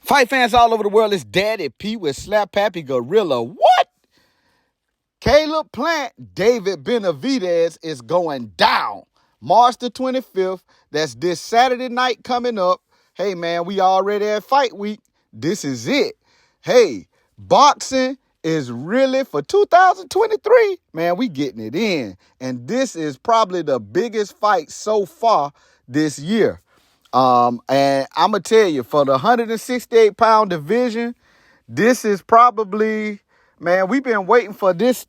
Fight fans all over the world, it's Daddy P with Slap Pappy Gorilla. What? Caleb Plant, David Benavidez is going down. March the 25th. That's this Saturday night coming up. Hey, man, we already at fight week. This is it. Hey, boxing is really for 2023. Man, we getting it in. And this is probably the biggest fight so far this year. And I'm going to tell you, for the 168-pound division, this is probably, man, we've been waiting for this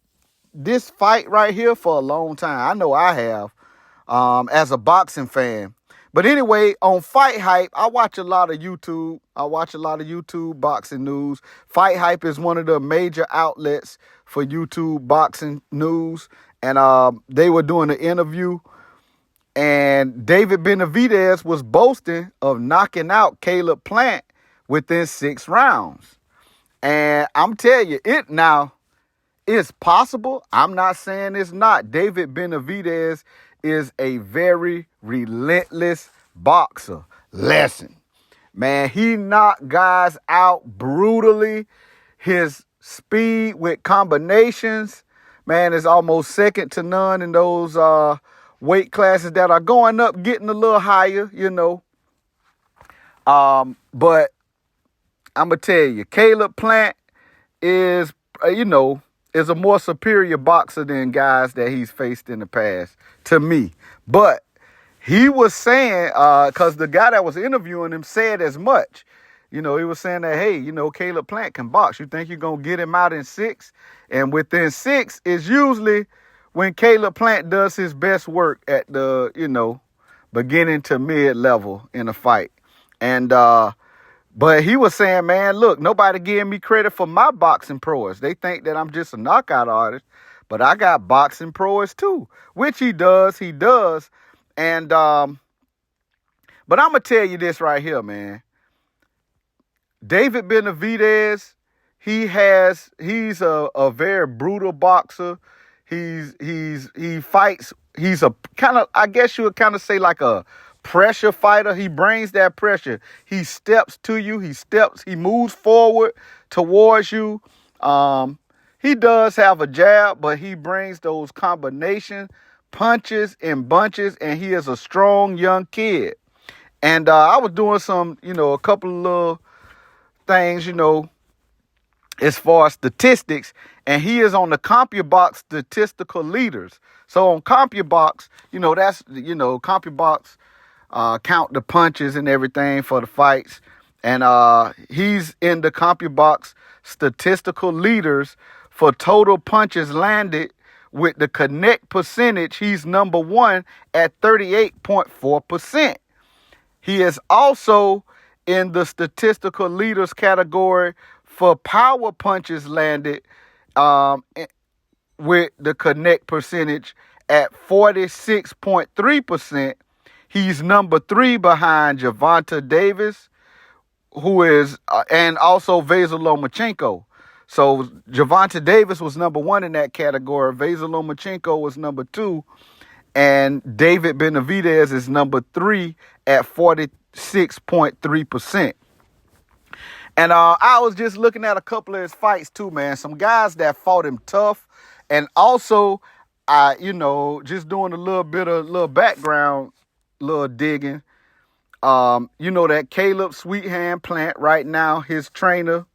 fight right here for a long time. I know I have, as a boxing fan. But anyway, on Fight Hype, I watch a lot of YouTube. I watch a lot of YouTube boxing news. Fight Hype is one of the major outlets for YouTube boxing news. And they were doing an interview. And David Benavidez was boasting of knocking out Caleb Plant within 6 rounds. And I'm telling you, it's possible. I'm not saying it's not. David Benavidez is a very relentless boxer. Lesson. Man, he knocked guys out brutally. His speed with combinations, man, is almost second to none in those weight classes that are going up, getting a little higher, you know. But I'm going to tell you, Caleb Plant is, is a more superior boxer than guys that he's faced in the past, to me. But he was saying, because the guy that was interviewing him said as much. He was saying that, hey, Caleb Plant can box. You think you're going to get him out in 6? And within 6 is usually when Caleb Plant does his best work at the, beginning to mid level in a fight. And, but he was saying, man, look, nobody giving me credit for my boxing prowess. They think that I'm just a knockout artist, but I got boxing prowess too, which he does. And, but I'm going to tell you this right here, man. David Benavidez, he's a very brutal boxer. He fights. He's a kind of, I guess you would kind of say like a pressure fighter. He brings that pressure. He steps to you. He moves forward towards you. He does have a jab, but he brings those combination punches and bunches, and he is a strong young kid. And I was doing some, a couple of little things, as far as statistics, and he is on the CompuBox statistical leaders. So on CompuBox, that's, CompuBox count the punches and everything for the fights. And he's in the CompuBox statistical leaders for total punches landed. With the connect percentage, he's number 1 at 38.4%. He is also in the statistical leaders category for power punches landed with the connect percentage at 46.3%. He's number 3 behind Gervonta Davis, who is, and also Vasyl Lomachenko. So Gervonta Davis was number 1 in that category. Vasyl Lomachenko was number 2. And David Benavidez is number 3 at 46.3%. And I was just looking at a couple of his fights too, man. Some guys that fought him tough. And also, just doing a little background, little digging. That Caleb Sweethand Plant right now, his trainer,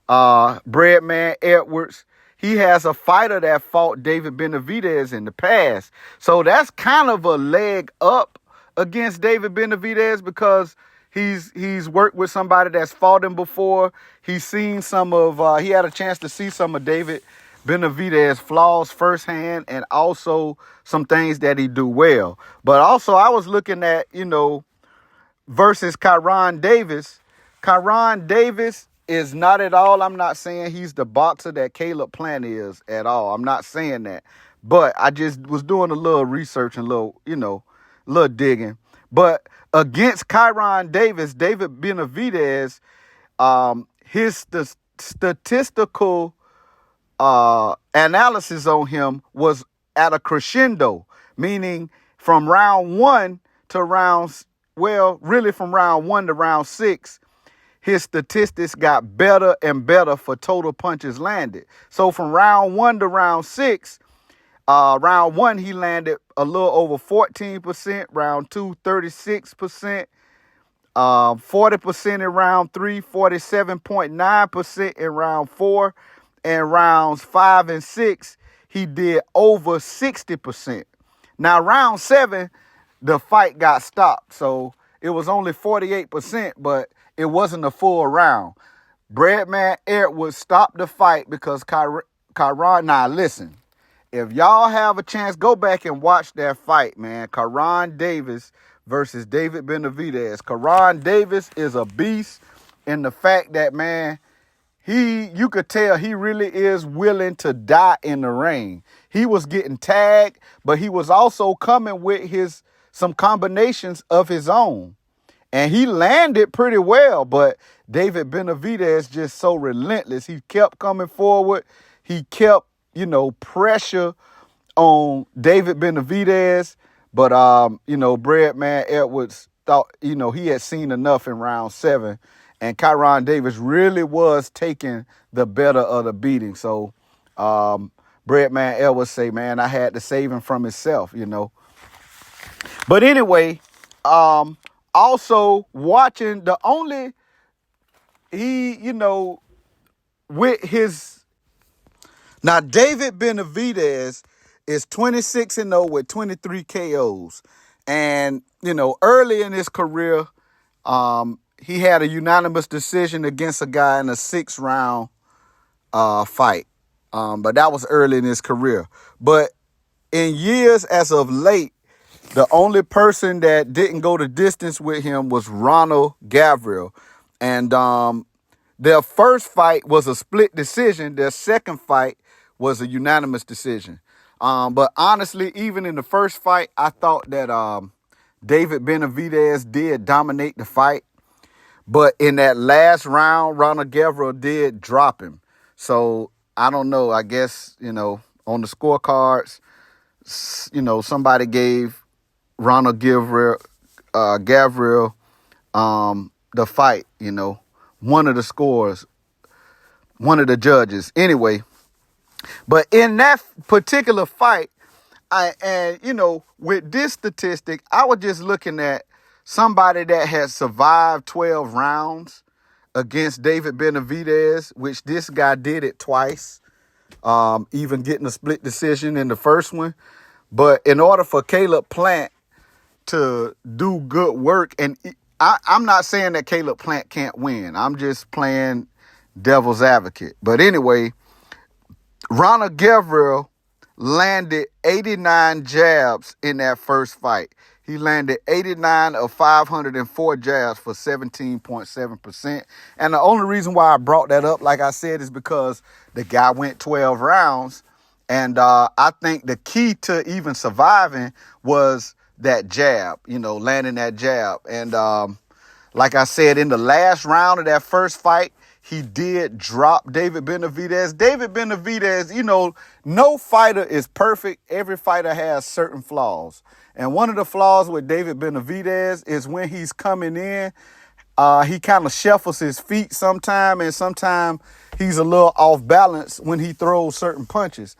Breadman Edwards, he has a fighter that fought David Benavidez in the past. So that's kind of a leg up against David Benavidez because he's worked with somebody that's fought him before. He's seen he had a chance to see some of David Benavidez flaws firsthand and also some things that he do well. But also I was looking at, versus Kyron Davis. Kyron Davis is not at all, I'm not saying he's the boxer that Caleb Plant is at all. I'm not saying that. But I just was doing a little research and little digging. But against Kyron Davis, David Benavidez, his statistical analysis on him was at a crescendo, meaning from round 1 to from round 1 to round 6, his statistics got better and better for total punches landed. So from round 1 to round 6, round 1 he landed a little over 14%, round 2, 36%, 40% in round 3, 47.9% in round 4, and rounds 5 and 6, he did over 60%. Now, round 7, the fight got stopped, so it was only 48%, but it wasn't a full round. Breadman Edwards stopped the fight because Kyron, now listen, if y'all have a chance, go back and watch that fight, man. Kyron Davis versus David Benavidez. Kyron Davis is a beast in the fact that, man, you could tell he really is willing to die in the ring. He was getting tagged, but he was also coming with some combinations of his own. And he landed pretty well, but David Benavidez just so relentless. He kept coming forward. He kept, pressure on David Benavidez. But, Breadman Edwards thought, he had seen enough in round 7. And Kyron Davis really was taking the better of the beating. So, Breadman Edwards say, man, I had to save him from himself, But anyway, also watching with his... Now, David Benavidez is 26-0 with 23 KOs. And, early in his career, he had a unanimous decision against a guy in a 6-round fight. But that was early in his career. But in years as of late, the only person that didn't go the distance with him was Ronald Gabriel. And their first fight was a split decision. Their second fight was a unanimous decision. But honestly, even in the first fight, I thought that David Benavidez did dominate the fight. But in that last round, Ronald Gabriel did drop him. So I don't know. I guess, on the scorecards, somebody gave Ronald Gabriel the fight, one of the scores, one of the judges. Anyway, but in that particular fight, with this statistic, I was just looking at somebody that had survived 12 rounds against David Benavidez, which this guy did it twice, even getting a split decision in the first one. But in order for Caleb Plant to do good work, and I'm not saying that Caleb Plant can't win. I'm just playing devil's advocate. But anyway, Ronald Gabriel landed 89 jabs in that first fight. He landed 89 of 504 jabs for 17.7%. And the only reason why I brought that up, like I said, is because the guy went 12 rounds. And I think the key to even surviving was that jab, landing that jab. And like I said, in the last round of that first fight, he did drop David Benavidez. David Benavidez, no fighter is perfect. Every fighter has certain flaws. And one of the flaws with David Benavidez is when he's coming in, he kind of shuffles his feet sometime, and sometimes he's a little off balance when he throws certain punches.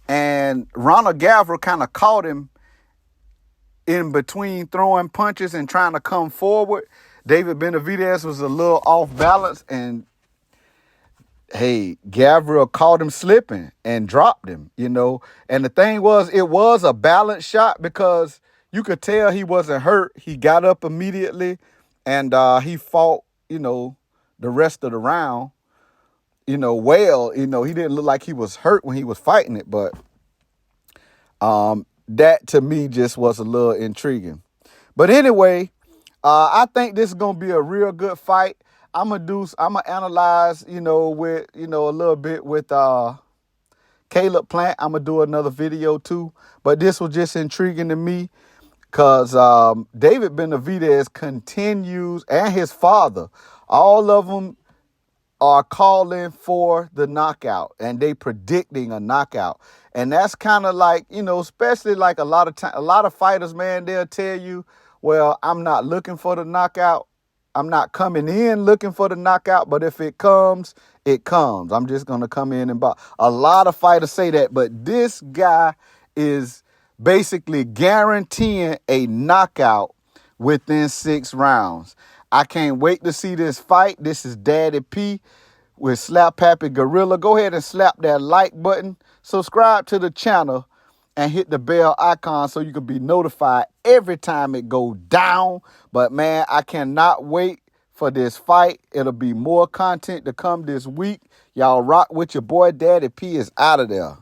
And Ronald Gabriel kind of caught him in between throwing punches and trying to come forward. David Benavidez was a little off balance, and hey, Gabriel caught him slipping and dropped him, And the thing was, it was a balanced shot because you could tell he wasn't hurt. He got up immediately, and he fought, the rest of the round, well. He didn't look like he was hurt when he was fighting it, but that to me just was a little intriguing. But anyway, I think this is gonna be a real good fight. I'm gonna analyze, with a little bit with Caleb Plant. I'm gonna do another video too, but this was just intriguing to me because David Benavidez continues, and his father, all of them are calling for the knockout, and they predicting a knockout. And that's kind of like, especially like a lot of fighters, man, they'll tell you, well, I'm not looking for the knockout. I'm not coming in looking for the knockout, but if it comes, it comes. I'm just going to come in and box. A lot of fighters say that, but this guy is basically guaranteeing a knockout within 6 rounds. I can't wait to see this fight. This is Daddy P with Slap Happy Gorilla. Go ahead and slap that like button. Subscribe to the channel and hit the bell icon so you can be notified every time it goes down. But, man, I cannot wait for this fight. It'll be more content to come this week. Y'all rock with your boy. Daddy P is out of there.